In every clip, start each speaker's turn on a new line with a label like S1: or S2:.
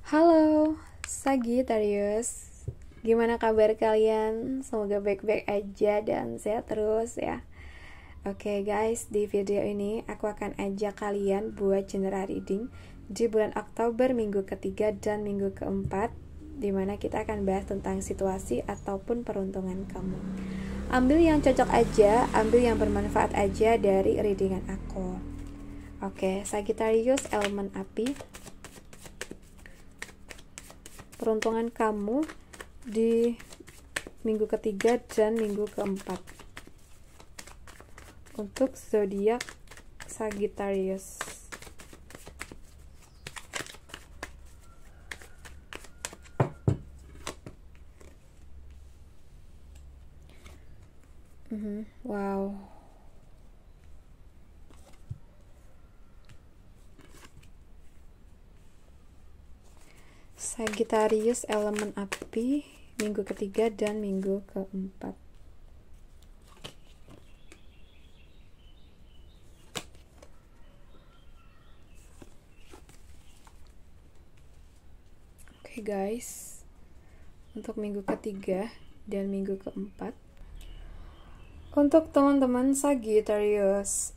S1: Halo, Sagittarius. Gimana kabar kalian? Semoga baik-baik aja dan sehat terus ya. Oke guys, di video ini aku akan ajak kalian buat general reading di bulan Oktober minggu ketiga dan minggu keempat, dimana kita akan bahas tentang situasi ataupun peruntungan kamu. Ambil yang cocok aja, ambil yang bermanfaat aja dari readingan aku. Oke, Sagittarius elemen api. Peruntungan kamu di minggu ketiga dan minggu keempat untuk zodiak Sagittarius. Wow. Sagittarius elemen api minggu ketiga dan minggu keempat. Oke guys, untuk minggu ketiga dan minggu keempat, untuk teman-teman Sagittarius.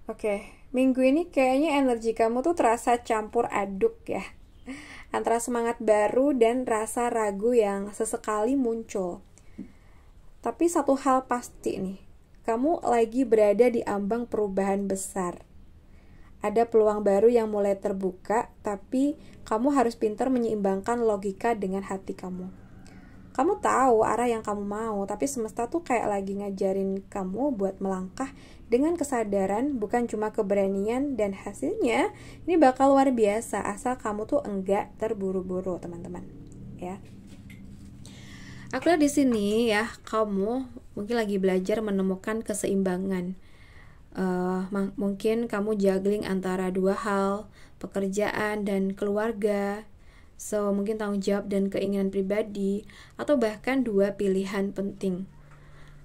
S1: Oke, minggu ini kayaknya energi kamu tuh terasa campur aduk ya, antara semangat baru dan rasa ragu yang sesekali muncul. Tapi satu hal pasti nih, kamu lagi berada di ambang perubahan besar. Ada peluang baru yang mulai terbuka, tapi kamu harus pintar menyeimbangkan logika dengan hati kamu. Kamu tahu arah yang kamu mau, tapi semesta tuh kayak lagi ngajarin kamu buat melangkah dengan kesadaran, bukan cuma keberanian, dan hasilnya ini bakal luar biasa asal kamu tuh enggak terburu-buru, teman-teman. Ya. Aku lihat di sini ya, kamu mungkin lagi belajar menemukan keseimbangan. Mungkin kamu juggling antara dua hal, pekerjaan dan keluarga. So, mungkin tanggung jawab dan keinginan pribadi, atau bahkan dua pilihan penting.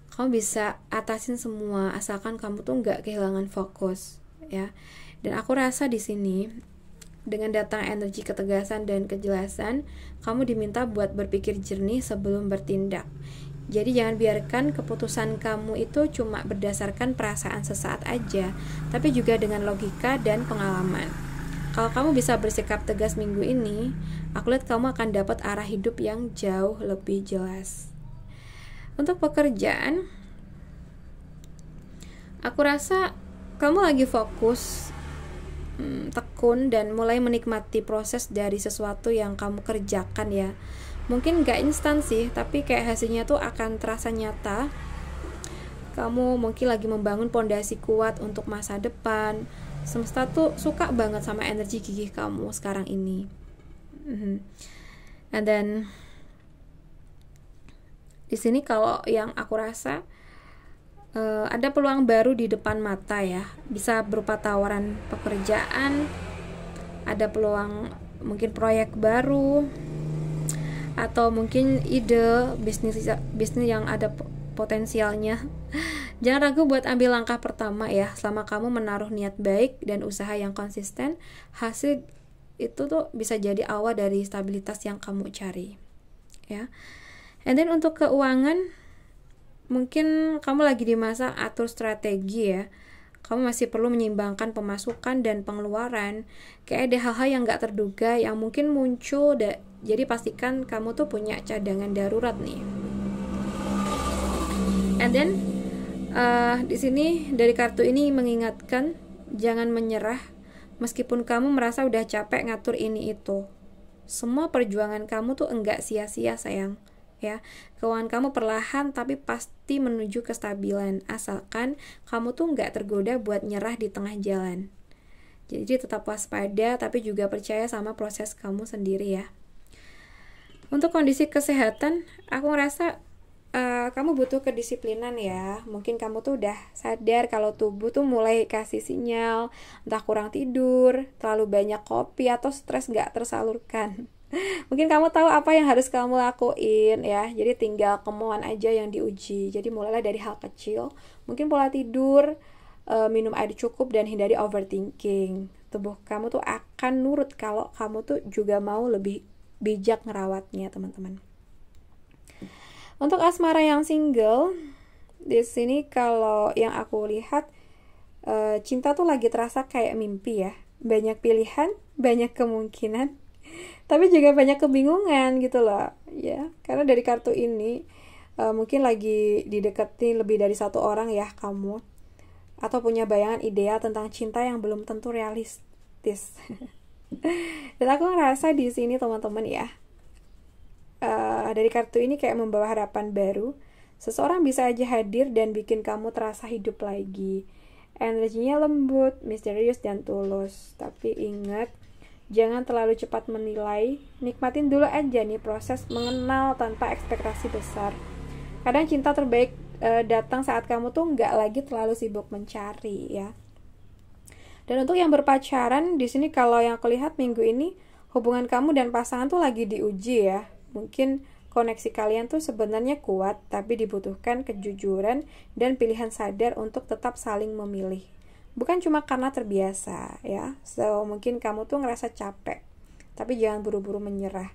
S1: Kamu bisa atasin semua, asalkan kamu tuh nggak kehilangan fokus, ya. Dan aku rasa di sini, dengan datang energi ketegasan dan kejelasan, kamu diminta buat berpikir jernih sebelum bertindak. Jadi jangan biarkan keputusan kamu itu cuma berdasarkan perasaan sesaat aja, tapi juga dengan logika dan pengalaman. Kalau kamu bisa bersikap tegas minggu ini, aku lihat kamu akan dapat arah hidup yang jauh lebih jelas. Untuk pekerjaan, aku rasa kamu lagi fokus, tekun, dan mulai menikmati proses dari sesuatu yang kamu kerjakan ya. Mungkin gak instan sih, tapi kayak hasilnya tuh akan terasa nyata. Kamu mungkin lagi membangun pondasi kuat untuk masa depan. Semesta tuh suka banget sama energi gigih kamu sekarang ini. And then di sini kalau yang aku rasa ada peluang baru di depan mata ya. Bisa berupa tawaran pekerjaan, ada peluang mungkin proyek baru, atau mungkin ide bisnis yang ada potensialnya. Jangan ragu buat ambil langkah pertama ya. Selama kamu menaruh niat baik dan usaha yang konsisten, hasil itu tuh bisa jadi awal dari stabilitas yang kamu cari, ya. And then untuk keuangan, mungkin kamu lagi di masa atur strategi ya. Kamu masih perlu menyeimbangkan pemasukan dan pengeluaran. Kayak ada hal-hal yang gak terduga yang mungkin muncul, jadi pastikan kamu tuh punya cadangan darurat nih. And then di sini dari kartu ini mengingatkan jangan menyerah meskipun kamu merasa udah capek ngatur ini itu. Semua perjuangan kamu tuh enggak sia-sia sayang, ya. Keuangan kamu perlahan tapi pasti menuju kestabilan, asalkan kamu tuh enggak tergoda buat nyerah di tengah jalan. Jadi tetap waspada tapi juga percaya sama proses kamu sendiri ya. Untuk kondisi kesehatan, aku ngerasa kamu butuh kedisiplinan ya. Mungkin kamu tuh udah sadar kalau tubuh tuh mulai kasih sinyal, entah kurang tidur, terlalu banyak kopi, atau stres gak tersalurkan. Mungkin kamu tahu apa yang harus kamu lakuin ya. Jadi tinggal kemauan aja yang diuji. Jadi mulailah dari hal kecil. Mungkin pola tidur, minum air cukup, dan hindari overthinking. tubuh kamu tuh akan nurut kalau kamu tuh juga mau lebih bijak ngerawatnya, teman-teman. Untuk asmara yang single, di sini kalau yang aku lihat, cinta tuh lagi terasa kayak mimpi ya. Banyak pilihan, banyak kemungkinan, tapi juga banyak kebingungan gitu loh ya. Karena dari kartu ini mungkin lagi didekati lebih dari satu orang ya kamu, atau punya bayangan ideal tentang cinta yang belum tentu realistis. Dan aku ngerasa di sini teman-teman ya, dari kartu ini kayak membawa harapan baru. Seseorang bisa aja hadir dan bikin kamu terasa hidup lagi. Energinya lembut, misterius, dan tulus. Tapi ingat, jangan terlalu cepat menilai. Nikmatin dulu aja nih proses mengenal tanpa ekspektasi besar. Kadang cinta terbaik datang saat kamu tuh nggak lagi terlalu sibuk mencari ya. Dan untuk yang berpacaran, di sini kalau yang aku lihat minggu ini, hubungan kamu dan pasangan tuh lagi diuji ya. Mungkin koneksi kalian tuh sebenarnya kuat, tapi dibutuhkan kejujuran dan pilihan sadar untuk tetap saling memilih. Bukan cuma karena terbiasa ya. So mungkin kamu tuh ngerasa capek, tapi jangan buru-buru menyerah.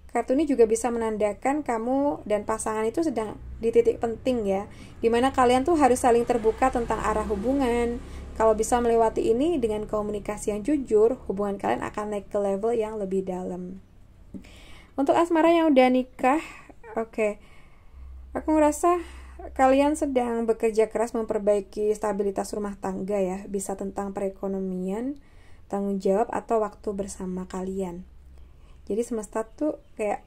S1: Kartu ini juga bisa menandakan kamu dan pasangan itu sedang di titik penting ya, dimana kalian tuh harus saling terbuka tentang arah hubungan. Kalau bisa melewati ini dengan komunikasi yang jujur, hubungan kalian akan naik ke level yang lebih dalam. Untuk asmara yang udah nikah, oke, aku ngerasa kalian sedang bekerja keras memperbaiki stabilitas rumah tangga ya, bisa tentang perekonomian, tanggung jawab, atau waktu bersama kalian. Jadi semesta tuh kayak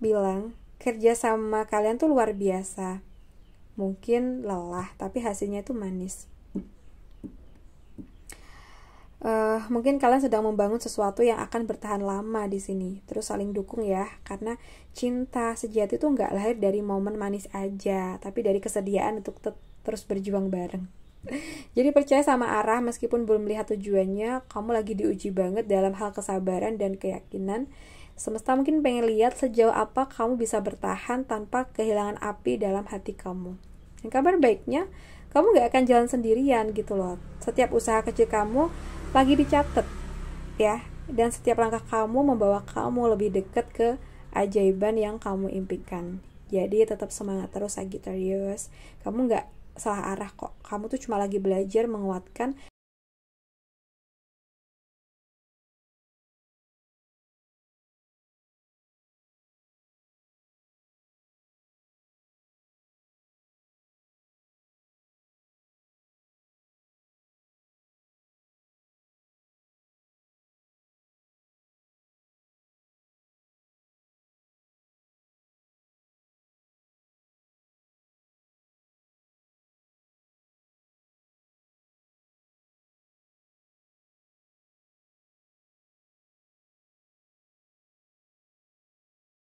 S1: bilang, kerja sama kalian tuh luar biasa. Mungkin lelah, tapi hasilnya tuh manis. Mungkin kalian sedang membangun sesuatu yang akan bertahan lama di sini. Terus saling dukung ya, karena cinta sejati tuh nggak lahir dari momen manis aja, tapi dari kesediaan untuk terus berjuang bareng. Jadi percaya sama arah meskipun belum melihat tujuannya. Kamu lagi diuji banget dalam hal kesabaran dan keyakinan. Semesta mungkin pengen lihat sejauh apa kamu bisa bertahan tanpa kehilangan api dalam hati kamu. Dan kabar baiknya, kamu gak akan jalan sendirian gitu loh. Setiap usaha kecil kamu lagi dicatat ya, dan setiap langkah kamu membawa kamu lebih dekat ke ajaiban yang kamu impikan. Jadi tetap semangat terus Sagittarius. Kamu gak salah arah kok. Kamu tuh cuma lagi belajar menguatkan